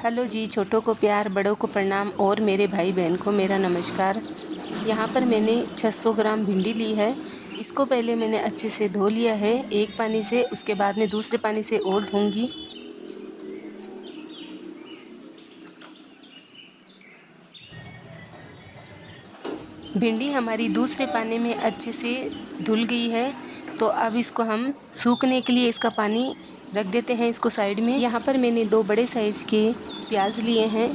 Hello जी, छोटों को प्यार, बड़ों को प्रणाम और मेरे भाई बहन को मेरा नमस्कार। यहाँ पर मैंने 600 ग्राम भिंडी ली है। इसको पहले मैंने अच्छे से धो लिया है एक पानी से, उसके बाद में दूसरे पानी से और धोऊंगी। भिंडी हमारी दूसरे पानी में अच्छे से धुल गई है, तो अब इसको हम सूखने के लिए इसका पानी रख देते हैं इसको साइड में। यहाँ पर मैंने 2 बड़े साइज़ के प्याज लिए हैं।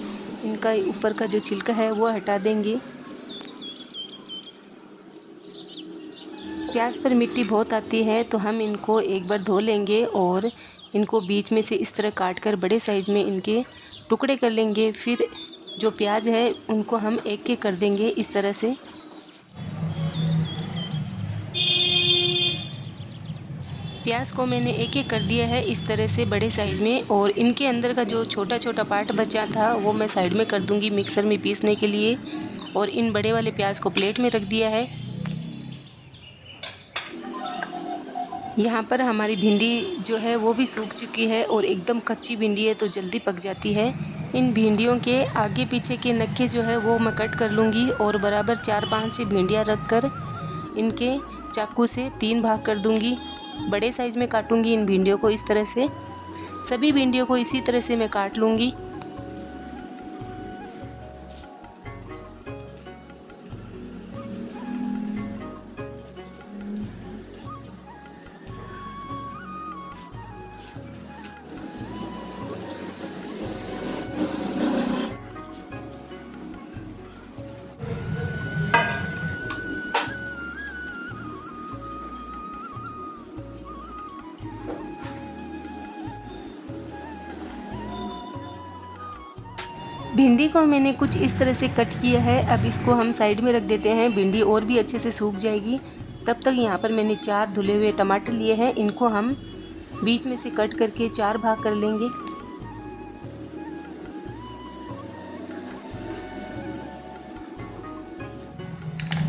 इनका ऊपर का जो छिलका है वो हटा देंगे। प्याज पर मिट्टी बहुत आती है, तो हम इनको एक बार धो लेंगे और इनको बीच में से इस तरह काट कर बड़े साइज़ में इनके टुकड़े कर लेंगे। फिर जो प्याज है उनको हम एक एक कर देंगे इस तरह से। प्याज को मैंने एक एक कर दिया है इस तरह से बड़े साइज़ में, और इनके अंदर का जो छोटा छोटा पार्ट बचा था वो मैं साइड में कर दूंगी मिक्सर में पीसने के लिए। और इन बड़े वाले प्याज को प्लेट में रख दिया है। यहाँ पर हमारी भिंडी जो है वो भी सूख चुकी है और एकदम कच्ची भिंडी है तो जल्दी पक जाती है। इन भिंडियों के आगे पीछे के नक्के जो है वो मैं कट कर लूँगी और बराबर 4-5 भिंडियाँ रख कर इनके चाकू से 3 भाग कर दूँगी। बड़े साइज़ में काटूँगी इन भिंडियों को इस तरह से। सभी भिंडियों को इसी तरह से मैं काट लूँगी। भिंडी को मैंने कुछ इस तरह से कट किया है। अब इसको हम साइड में रख देते हैं, भिंडी और भी अच्छे से सूख जाएगी। तब तक यहाँ पर मैंने 4 धुले हुए टमाटर लिए हैं, इनको हम बीच में से कट करके 4 भाग कर लेंगे।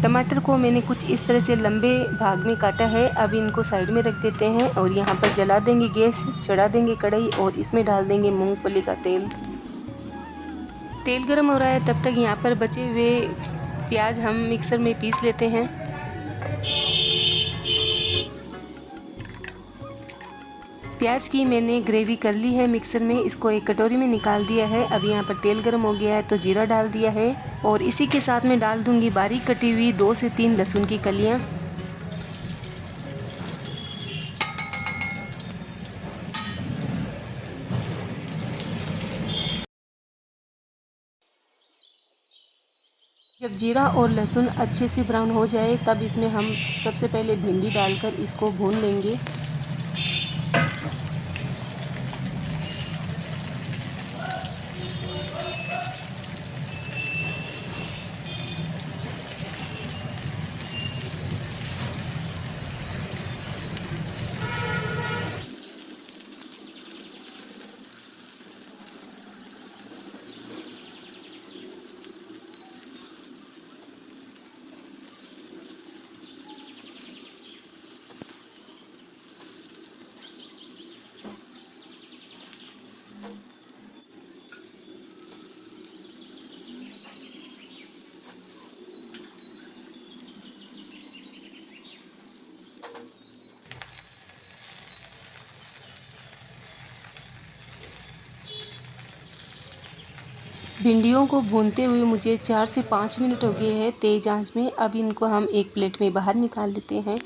टमाटर को मैंने कुछ इस तरह से लंबे भाग में काटा है। अब इनको साइड में रख देते हैं और यहाँ पर जला देंगे गैस, चढ़ा देंगे कढ़ाई और इसमें डाल देंगे मूंगफली का तेल। तेल गर्म हो रहा है, तब तक यहाँ पर बचे हुए प्याज हम मिक्सर में पीस लेते हैं। प्याज की मैंने ग्रेवी कर ली है मिक्सर में, इसको एक कटोरी में निकाल दिया है। अब यहाँ पर तेल गर्म हो गया है तो जीरा डाल दिया है और इसी के साथ में डाल दूंगी बारीक कटी हुई 2 से 3 लहसुन की कलियाँ। जब जीरा और लहसुन अच्छे से ब्राउन हो जाए तब इसमें हम सबसे पहले भिंडी डालकर इसको भून लेंगे। भिंडियों को भूनते हुए मुझे 4 से 5 मिनट हो गए हैं तेज़ आंच में। अब इनको हम एक प्लेट में बाहर निकाल लेते हैं।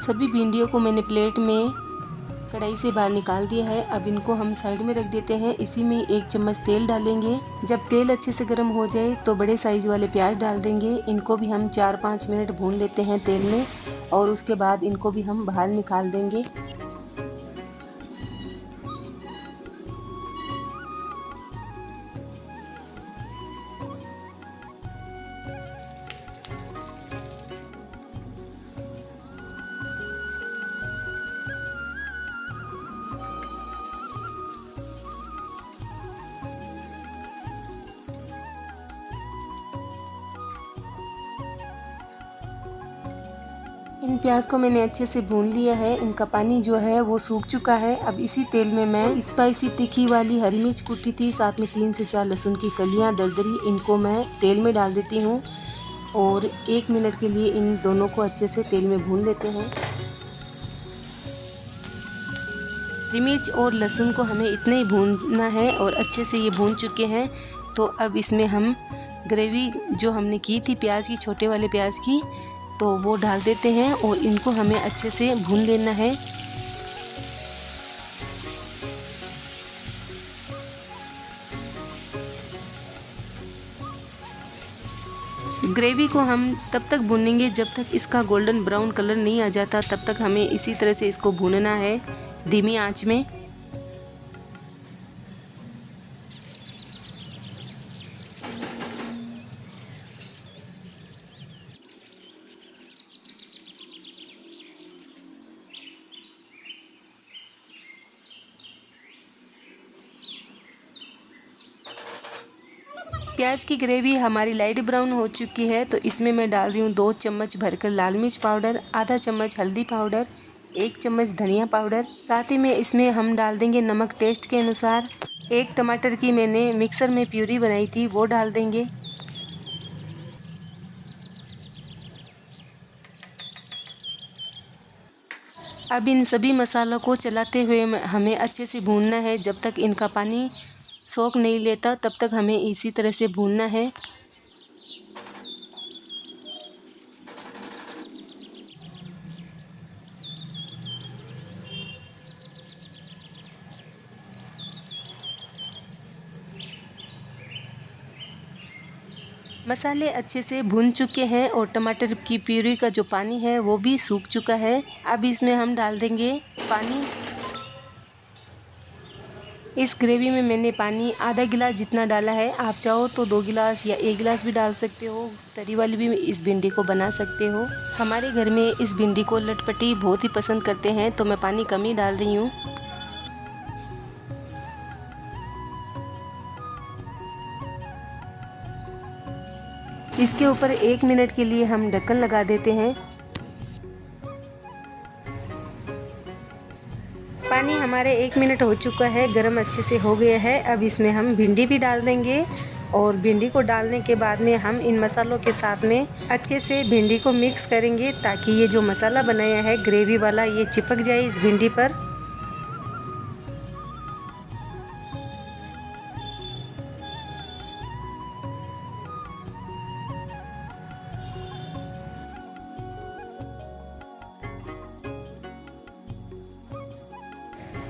सभी भिंडियों को मैंने प्लेट में कढ़ाई से बाहर निकाल दिया है। अब इनको हम साइड में रख देते हैं। इसी में 1 चम्मच तेल डालेंगे। जब तेल अच्छे से गर्म हो जाए तो बड़े साइज़ वाले प्याज डाल देंगे। इनको भी हम 4-5 मिनट भून लेते हैं तेल में और उसके बाद इनको भी हम बाहर निकाल देंगे। इन प्याज को मैंने अच्छे से भून लिया है। इनका पानी जो है वो सूख चुका है। अब इसी तेल में मैं स्पाइसी तीखी वाली हरी मिर्च कुटी थी, साथ में 3 से 4 लहसुन की कलियां दरदरी, इनको मैं तेल में डाल देती हूँ और 1 मिनट के लिए इन दोनों को अच्छे से तेल में भून लेते हैं। हरी मिर्च और लहसुन को हमें इतना ही भूनना है और अच्छे से ये भून चुके हैं। तो अब इसमें हम ग्रेवी जो हमने की थी प्याज की, छोटे वाले प्याज की, तो वो डाल देते हैं और इनको हमें अच्छे से भून लेना है। ग्रेवी को हम तब तक भूनेंगे जब तक इसका गोल्डन ब्राउन कलर नहीं आ जाता, तब तक हमें इसी तरह से इसको भूनना है धीमी आंच में। प्याज की ग्रेवी हमारी लाइट ब्राउन हो चुकी है, तो इसमें मैं डाल रही हूँ 2 चम्मच भरकर लाल मिर्च पाउडर, आधा चम्मच हल्दी पाउडर, 1 चम्मच धनिया पाउडर, साथ ही में इसमें हम डाल देंगे नमक टेस्ट के अनुसार। 1 टमाटर की मैंने मिक्सर में प्यूरी बनाई थी, वो डाल देंगे। अब इन सभी मसालों को चलाते हुए हमें अच्छे से भूनना है। जब तक इनका पानी सोख नहीं लेता तब तक हमें इसी तरह से भूनना है। मसाले अच्छे से भून चुके हैं और टमाटर की प्यूरी का जो पानी है वो भी सूख चुका है। अब इसमें हम डाल देंगे पानी। इस ग्रेवी में मैंने पानी आधा गिलास जितना डाला है। आप चाहो तो 2 गिलास या 1 गिलास भी डाल सकते हो। तरी वाली भी इस भिंडी को बना सकते हो। हमारे घर में इस भिंडी को लटपटी बहुत ही पसंद करते हैं, तो मैं पानी कम ही डाल रही हूँ। इसके ऊपर 1 मिनट के लिए हम ढक्कन लगा देते हैं। पानी हमारे 1 मिनट हो चुका है, गरम अच्छे से हो गया है। अब इसमें हम भिंडी भी डाल देंगे और भिंडी को डालने के बाद में हम इन मसालों के साथ में अच्छे से भिंडी को मिक्स करेंगे, ताकि ये जो मसाला बनाया है ग्रेवी वाला ये चिपक जाए इस भिंडी पर।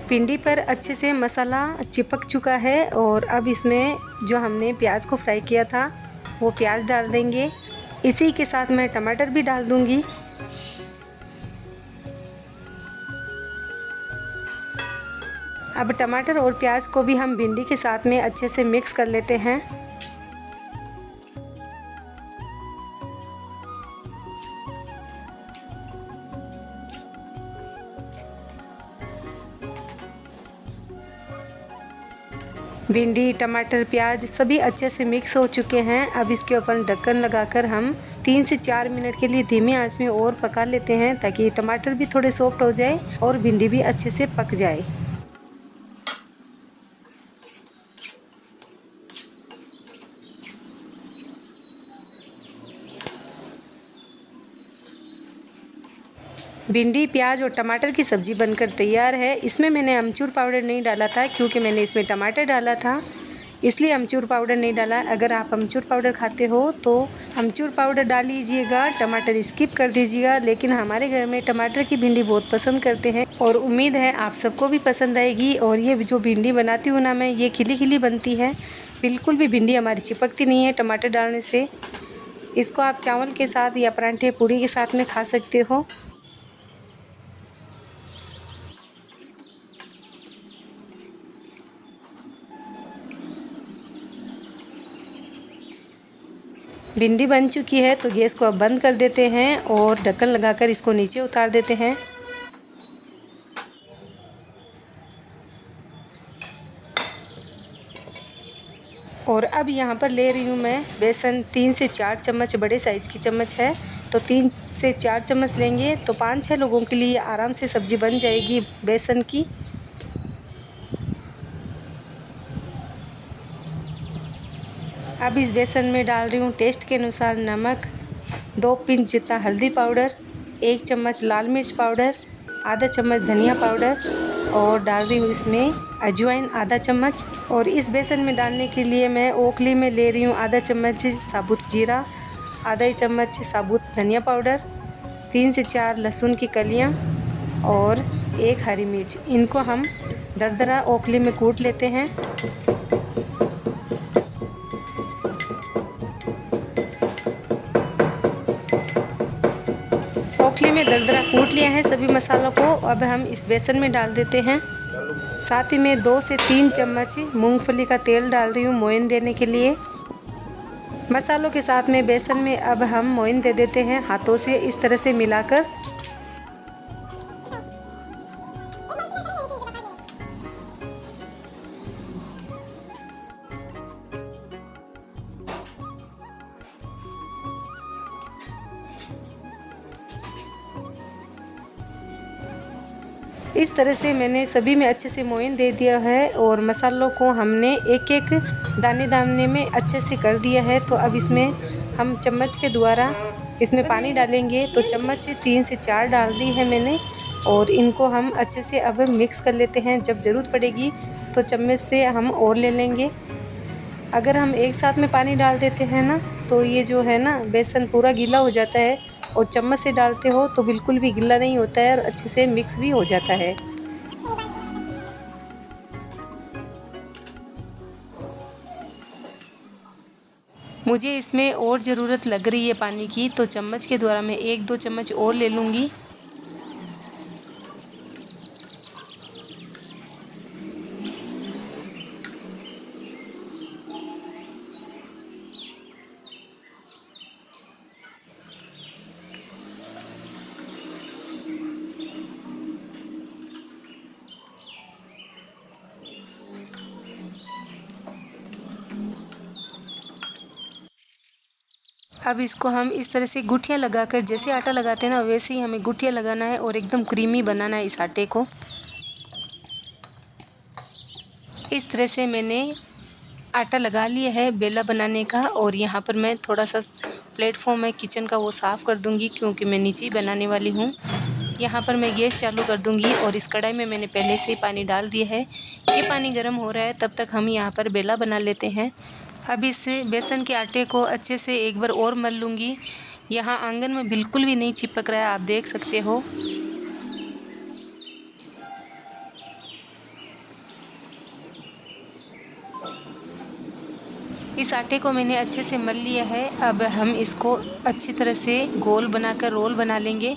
भिंडी पर अच्छे से मसाला चिपक चुका है और अब इसमें जो हमने प्याज को फ्राई किया था वो प्याज डाल देंगे। इसी के साथ मैं टमाटर भी डाल दूंगी। अब टमाटर और प्याज को भी हम भिंडी के साथ में अच्छे से मिक्स कर लेते हैं। भिंडी, टमाटर, प्याज सभी अच्छे से मिक्स हो चुके हैं। अब इसके ऊपर ढक्कन लगाकर हम 3 से 4 मिनट के लिए धीमी आंच में और पका लेते हैं, ताकि टमाटर भी थोड़े सॉफ्ट हो जाए और भिंडी भी अच्छे से पक जाए। भिंडी, प्याज और टमाटर की सब्ज़ी बनकर तैयार है। इसमें मैंने अमचूर पाउडर नहीं डाला था, क्योंकि मैंने इसमें टमाटर डाला था, इसलिए अमचूर पाउडर नहीं डाला। अगर आप अमचूर पाउडर खाते हो तो अमचूर पाउडर डाल लीजिएगा, टमाटर स्किप कर दीजिएगा। लेकिन हमारे घर में टमाटर की भिंडी बहुत पसंद करते हैं और उम्मीद है आप सबको भी पसंद आएगी। और ये जो भिंडी बनाती हूँ ना मैं, ये खिली खिली बनती है, बिल्कुल भी भिंडी हमारी चिपकती नहीं है टमाटर डालने से। इसको आप चावल के साथ या परांठे पूड़ी के साथ में खा सकते हो। भिंडी बन चुकी है, तो गैस को अब बंद कर देते हैं और ढक्कन लगाकर इसको नीचे उतार देते हैं। और अब यहाँ पर ले रही हूँ मैं बेसन। 3 से 4 चम्मच बड़े साइज़ की चम्मच है, तो 3 से 4 चम्मच लेंगे तो 5-6 लोगों के लिए आराम से सब्ज़ी बन जाएगी बेसन की। अब इस बेसन में डाल रही हूँ टेस्ट के अनुसार नमक, 2 पिंच जितना हल्दी पाउडर, 1 चम्मच लाल मिर्च पाउडर, आधा चम्मच धनिया पाउडर और डाल रही हूँ इसमें अजवाइन आधा चम्मच। और इस बेसन में डालने के लिए मैं ओखली में ले रही हूँ आधा चम्मच साबुत जीरा, आधा चम्मच साबुत धनिया पाउडर, 3 से 4 लहसुन की कलियाँ और 1 हरी मिर्च। इनको हम दरदरा ओखली में कूट लेते हैं। ओखली में दरदरा कूट लिया है सभी मसालों को। अब हम इस बेसन में डाल देते हैं। साथ ही में 2 से 3 चम्मच मूंगफली का तेल डाल रही हूँ मोयन देने के लिए। मसालों के साथ में बेसन में अब हम मोयन दे देते हैं हाथों से इस तरह से मिलाकर। इस तरह से मैंने सभी में अच्छे से मोयन दे दिया है और मसालों को हमने एक एक दाने दाने में अच्छे से कर दिया है। तो अब इसमें हम चम्मच के द्वारा इसमें पानी डालेंगे। तो चम्मच 3 से 4 डाल दी है मैंने और इनको हम अच्छे से अब मिक्स कर लेते हैं। जब ज़रूरत पड़ेगी तो चम्मच से हम और ले लेंगे। अगर हम एक साथ में पानी डाल देते हैं ना तो ये जो है ना बेसन पूरा गीला हो जाता है, और चम्मच से डालते हो तो बिल्कुल भी गीला नहीं होता है और अच्छे से मिक्स भी हो जाता है। मुझे इसमें और ज़रूरत लग रही है पानी की, तो चम्मच के द्वारा मैं 1-2 चम्मच और ले लूँगी। अब इसको हम इस तरह से गुठियाँ लगाकर, जैसे आटा लगाते हैं ना वैसे ही हमें गुठियाँ लगाना है और एकदम क्रीमी बनाना है इस आटे को। इस तरह से मैंने आटा लगा लिया है बेला बनाने का। और यहाँ पर मैं थोड़ा सा प्लेटफॉर्म है किचन का वो साफ़ कर दूँगी, क्योंकि मैं नीचे ही बनाने वाली हूँ। यहाँ पर मैं गैस चालू कर दूँगी और इस कढ़ाई में मैंने पहले से ही पानी डाल दिया है। ये पानी गर्म हो रहा है, तब तक हम यहाँ पर बेला बना लेते हैं। अब इस बेसन के आटे को अच्छे से एक बार और मल लूँगी। यहाँ आंगन में बिल्कुल भी नहीं चिपक रहा है, आप देख सकते हो। इस आटे को मैंने अच्छे से मल लिया है। अब हम इसको अच्छी तरह से गोल बनाकर रोल बना लेंगे।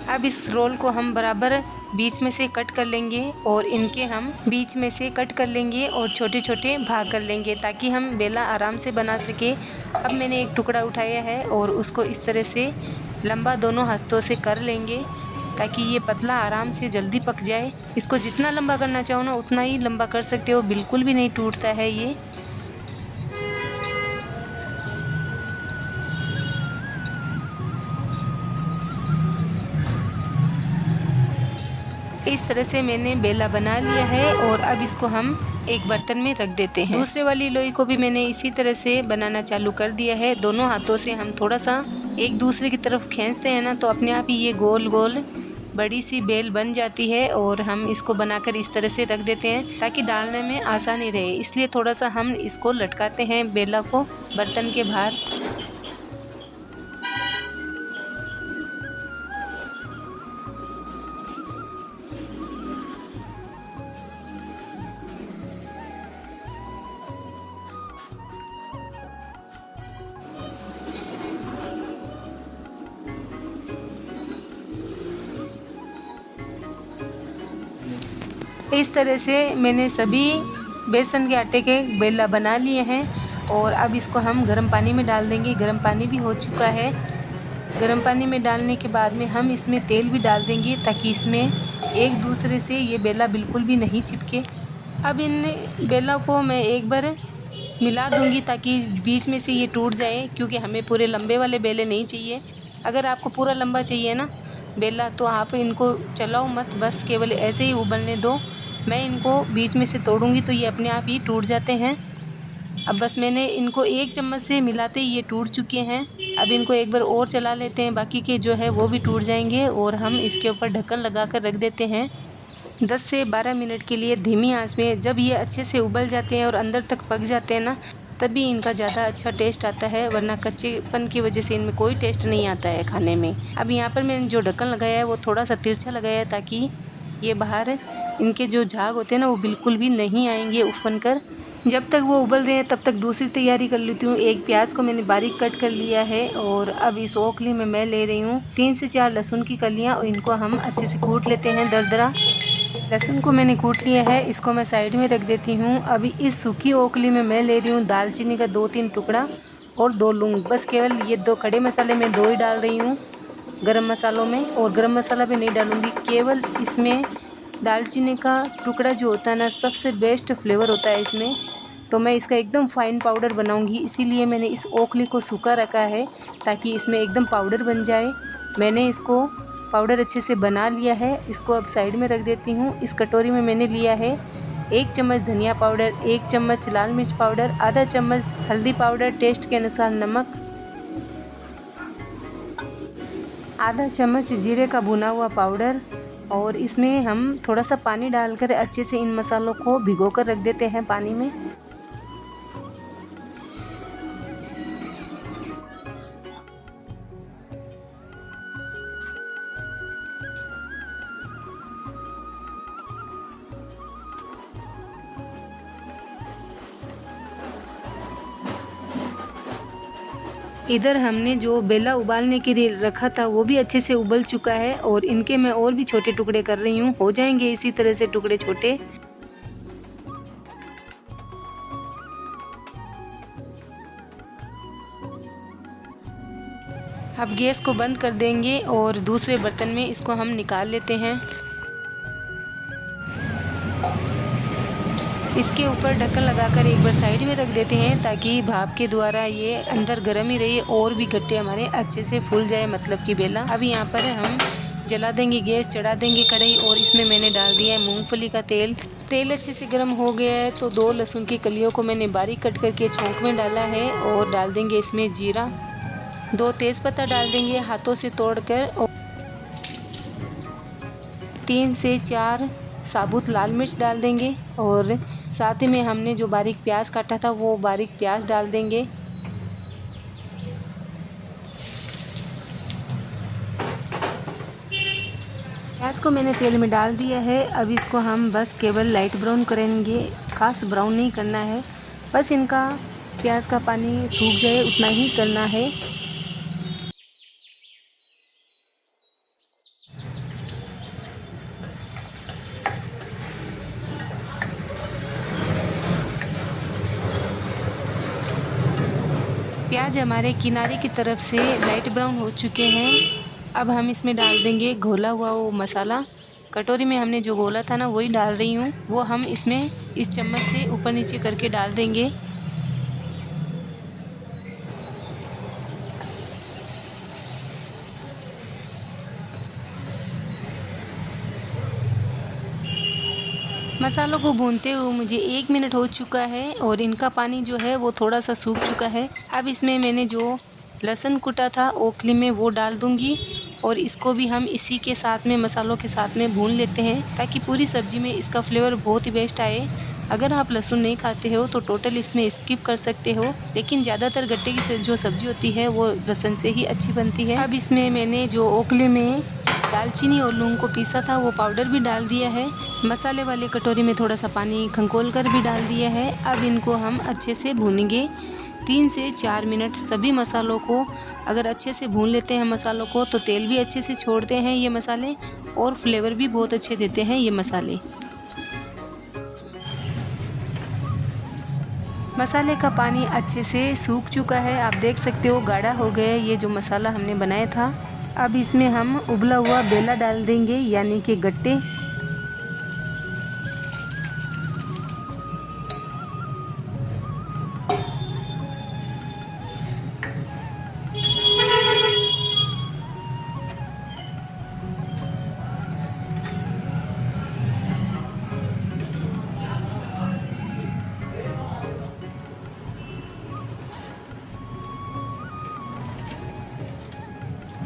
अब इस रोल को हम बराबर बीच में से कट कर लेंगे और इनके हम बीच में से कट कर लेंगे और छोटे छोटे भाग कर लेंगे, ताकि हम बेला आराम से बना सके। अब मैंने एक टुकड़ा उठाया है और उसको इस तरह से लंबा दोनों हाथों से कर लेंगे, ताकि ये पतला आराम से जल्दी पक जाए। इसको जितना लंबा करना चाहो ना उतना ही लंबा कर सकते हो, बिल्कुल भी नहीं टूटता है ये। इस तरह से मैंने बेला बना लिया है और अब इसको हम एक बर्तन में रख देते हैं। दूसरे वाली लोई को भी मैंने इसी तरह से बनाना चालू कर दिया है। दोनों हाथों से हम थोड़ा सा एक दूसरे की तरफ खींचते हैं ना, तो अपने आप ही ये गोल गोल बड़ी सी बेल बन जाती है। और हम इसको बनाकर इस तरह से रख देते हैं ताकि डालने में आसानी रहे, इसलिए थोड़ा सा हम इसको लटकाते हैं बेला को बर्तन के बाहर। इस तरह से मैंने सभी बेसन के आटे के बेला बना लिए हैं और अब इसको हम गर्म पानी में डाल देंगे। गर्म पानी भी हो चुका है। गर्म पानी में डालने के बाद में हम इसमें तेल भी डाल देंगे ताकि इसमें एक दूसरे से ये बेला बिल्कुल भी नहीं चिपके। अब इन बेला को मैं एक बार मिला दूंगी ताकि बीच में से ये टूट जाए, क्योंकि हमें पूरे लंबे वाले बेले नहीं चाहिए। अगर आपको पूरा लंबा चाहिए ना बेला तो आप इनको चलाओ मत, बस केवल ऐसे ही उबलने दो। मैं इनको बीच में से तोड़ूंगी तो ये अपने आप ही टूट जाते हैं। अब बस मैंने इनको एक चम्मच से मिलाते ही ये टूट चुके हैं। अब इनको एक बार और चला लेते हैं, बाकी के जो है वो भी टूट जाएंगे। और हम इसके ऊपर ढक्कन लगा कर रख देते हैं 10 से 12 मिनट के लिए धीमी आंच में। जब ये अच्छे से उबल जाते हैं और अंदर तक पक जाते हैं ना, तभी इनका ज़्यादा अच्छा टेस्ट आता है, वरना कच्चेपन की वजह से इनमें कोई टेस्ट नहीं आता है खाने में। अब यहाँ पर मैंने जो ढक्कन लगाया है वो थोड़ा सा तिरछा लगाया है ताकि ये बाहर इनके जो झाग होते हैं ना वो बिल्कुल भी नहीं आएंगे उफन कर। जब तक वो उबल रहे हैं तब तक दूसरी तैयारी कर लेती हूँ। एक प्याज को मैंने बारीक कट कर लिया है और अब इस ओखली में मैं ले रही हूँ 3 से 4 लहसुन की कलियाँ और इनको हम अच्छे से कूट लेते हैं दरदरा। लहसुन को मैंने कूट लिया है, इसको मैं साइड में रख देती हूँ। अभी इस सूखी ओखली में मैं ले रही हूँ दालचीनी का 2-3 टुकड़ा और 2 लौंग। बस केवल ये 2 खड़े मसाले मैं 2 ही डाल रही हूँ गरम मसालों में, और गरम मसाला भी नहीं डालूँगी। केवल इसमें दालचीनी का टुकड़ा जो होता है ना सबसे बेस्ट फ्लेवर होता है इसमें, तो मैं इसका एकदम फाइन पाउडर बनाऊंगी। इसीलिए मैंने इस ओखली को सूखा रखा है ताकि इसमें एकदम पाउडर बन जाए। मैंने इसको पाउडर अच्छे से बना लिया है, इसको अब साइड में रख देती हूँ। इस कटोरी में मैंने लिया है 1 चम्मच धनिया पाउडर, 1 चम्मच लाल मिर्च पाउडर, आधा चम्मच हल्दी पाउडर, टेस्ट के अनुसार नमक, आधा चम्मच जीरे का भुना हुआ पाउडर, और इसमें हम थोड़ा सा पानी डालकर अच्छे से इन मसालों को भिगोकर रख देते हैं पानी में। इधर हमने जो बेला उबालने के लिए रखा था वो भी अच्छे से उबल चुका है और इनके मैं और भी छोटे टुकड़े कर रही हूँ। हो जाएंगे इसी तरह से टुकड़े छोटे। अब गैस को बंद कर देंगे और दूसरे बर्तन में इसको हम निकाल लेते हैं। इसके ऊपर ढक्कन लगाकर एक बार साइड में रख देते हैं ताकि भाप के द्वारा ये अंदर गर्म ही रहे और भी गट्टे हमारे अच्छे से फूल जाए, मतलब कि बेला। अब यहाँ पर हम जला देंगे गैस, चढ़ा देंगे कढ़ाई और इसमें मैंने डाल दिया है मूंगफली का तेल। तेल अच्छे से गर्म हो गया है तो 2 लहसुन की कलियों को मैंने बारीक कट करके छोंक में डाला है और डाल देंगे इसमें जीरा, 2 तेज़पत्ता डाल देंगे हाथों से तोड़कर, और 3 से 4 साबुत लाल मिर्च डाल देंगे, और साथ ही में हमने जो बारीक प्याज काटा था वो बारीक प्याज डाल देंगे। प्याज को मैंने तेल में डाल दिया है। अब इसको हम बस केवल लाइट ब्राउन करेंगे, खास ब्राउन नहीं करना है, बस इनका प्याज का पानी सूख जाए उतना ही करना है। प्याज हमारे किनारे की तरफ से लाइट ब्राउन हो चुके हैं। अब हम इसमें डाल देंगे घोला हुआ वो मसाला। कटोरी में हमने जो घोला था ना वही डाल रही हूँ, वो हम इसमें इस चम्मच से ऊपर नीचे करके डाल देंगे। मसालों को भूनते हुए मुझे 1 मिनट हो चुका है और इनका पानी जो है वो थोड़ा सा सूख चुका है। अब इसमें मैंने जो लहसुन कुटा था ओखली में वो डाल दूंगी और इसको भी हम इसी के साथ में मसालों के साथ में भून लेते हैं ताकि पूरी सब्ज़ी में इसका फ्लेवर बहुत ही बेस्ट आए। अगर आप लहसुन नहीं खाते हो तो टोटल इसमें स्किप कर सकते हो, लेकिन ज़्यादातर गट्टे की जो सब्ज़ी होती है वो लहसुन से ही अच्छी बनती है। अब इसमें मैंने जो ओखली में दालचीनी और लौंग को पीसा था वो पाउडर भी डाल दिया है। मसाले वाली कटोरी में थोड़ा सा पानी खंगोल कर भी डाल दिया है। अब इनको हम अच्छे से भूनेंगे 3 से 4 मिनट। सभी मसालों को अगर अच्छे से भून लेते हैं मसालों को तो तेल भी अच्छे से छोड़ते हैं ये मसाले और फ्लेवर भी बहुत अच्छे देते हैं ये मसाले। मसाले का पानी अच्छे से सूख चुका है, आप देख सकते हो गाढ़ा हो गया है ये जो मसाला हमने बनाया था। अब इसमें हम उबला हुआ बेला डाल देंगे यानी कि गट्टे।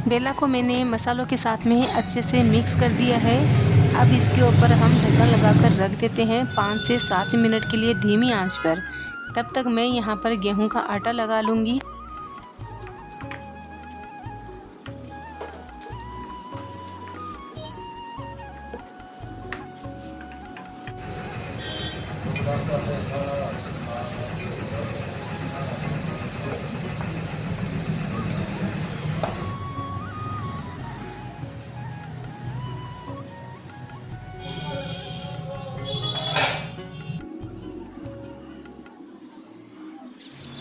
बेला को मैंने मसालों के साथ में अच्छे से मिक्स कर दिया है। अब इसके ऊपर हम ढक्कन लगाकर रख देते हैं 5 से 7 मिनट के लिए धीमी आंच पर। तब तक मैं यहाँ पर गेहूं का आटा लगा लूँगी।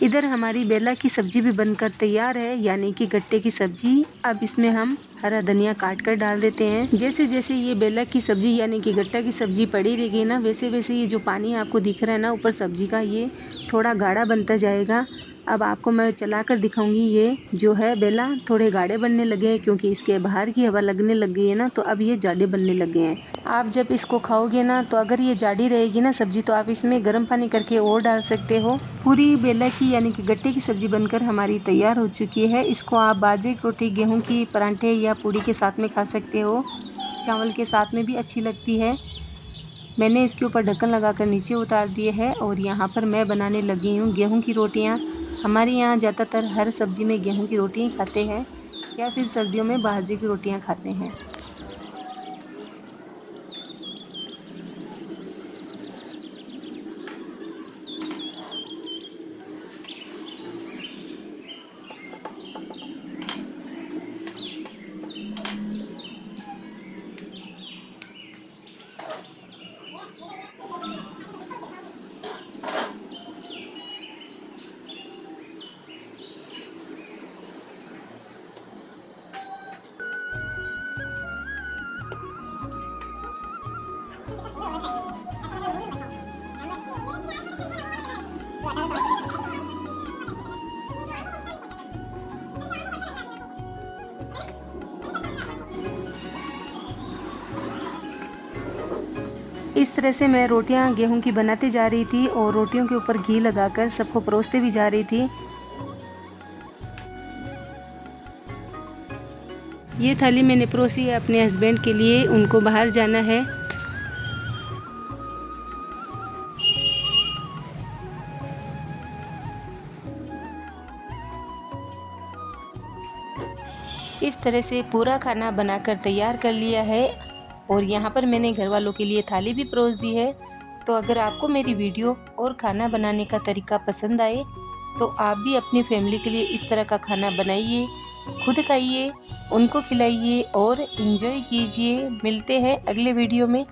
इधर हमारी बेला की सब्जी भी बनकर तैयार है यानी कि गट्टे की सब्जी। अब इसमें हम हरा धनिया काट कर डाल देते हैं। जैसे जैसे ये बेला की सब्जी यानी कि गट्टा की सब्जी पड़ी रहेगी ना, वैसे वैसे ये जो पानी आपको दिख रहा है ना ऊपर सब्जी का, ये थोड़ा गाढ़ा बनता जाएगा। अब आपको मैं चलाकर दिखाऊंगी। ये जो है बेला थोड़े गाढ़े बनने लगे हैं क्योंकि इसके बाहर की हवा लगने लग गई है ना, तो अब ये जाड़े बनने लगे हैं। आप जब इसको खाओगे ना तो अगर ये जाड़ी रहेगी ना सब्जी तो आप इसमें गर्म पानी करके और डाल सकते हो। पूरी बेला की यानी कि गट्टे की सब्जी बनकर हमारी तैयार हो चुकी है। इसको आप बाजरे की रोटी, गेहूँ की परांठे या पूड़ी के साथ में खा सकते हो, चावल के साथ में भी अच्छी लगती है। मैंने इसके ऊपर ढक्कन लगाकर नीचे उतार दिए है और यहाँ पर मैं बनाने लगी हूँ गेहूँ की रोटियाँ। हमारे यहाँ ज़्यादातर हर सब्ज़ी में गेहूं की रोटियाँ खाते हैं या फिर सर्दियों में बाजरे की रोटियाँ खाते हैं। इस तरह से मैं रोटियां गेहूं की बनाते जा रही थी और रोटियों के ऊपर घी लगाकर सबको परोसते भी जा रही थी। ये थाली मैंने परोसी है अपने हस्बैंड के लिए, उनको बाहर जाना है। इस तरह से पूरा खाना बनाकर तैयार कर लिया है और यहाँ पर मैंने घर वालों के लिए थाली भी परोस दी है। तो अगर आपको मेरी वीडियो और खाना बनाने का तरीका पसंद आए तो आप भी अपनी फैमिली के लिए इस तरह का खाना बनाइए, खुद खाइए, उनको खिलाइए और एंजॉय कीजिए। मिलते हैं अगले वीडियो में।